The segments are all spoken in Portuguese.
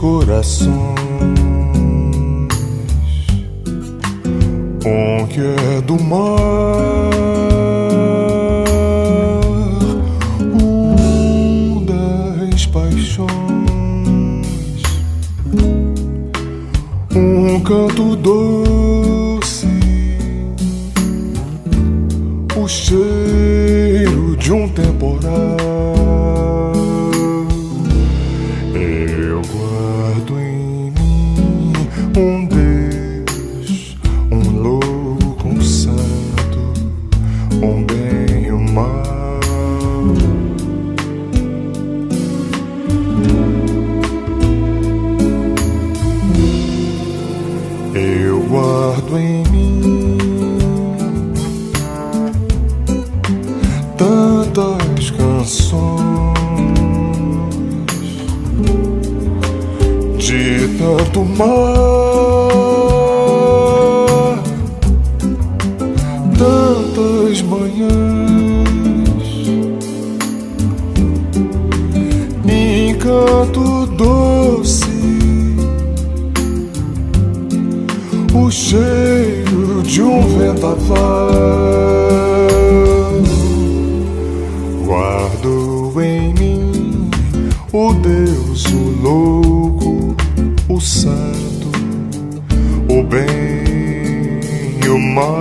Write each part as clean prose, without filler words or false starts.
Corações, um que é do mar, das paixões, um canto doce, o cheiro de um temporal. Um Deus, um louco, um santo, um bem e um mal. Eu guardo em mim tantas canções de tanto mar, tantas manhãs, encanto doce, o cheiro de um vendaval. Guardo em mim o Deus, o louco, o santo, o bem e o mal.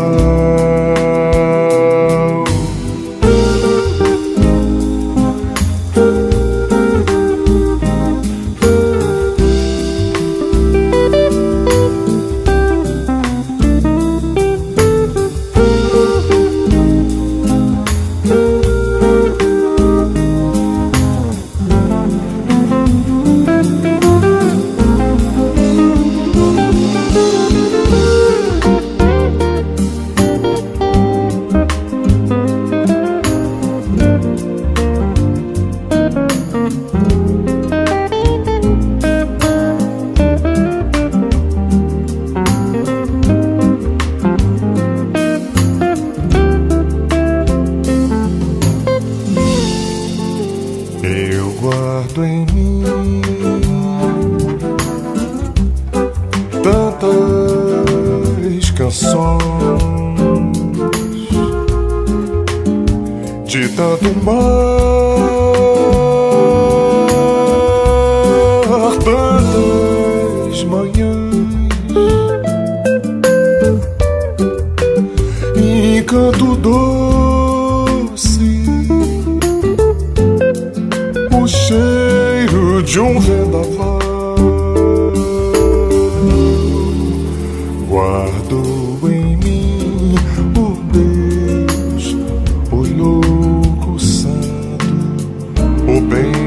Eu guardo em mim tantas canções de tanto mar, tantas manhãs, encanto doce, o cheiro de um vendaval. Guardo em mim o Deus, o louco, o santo, o bem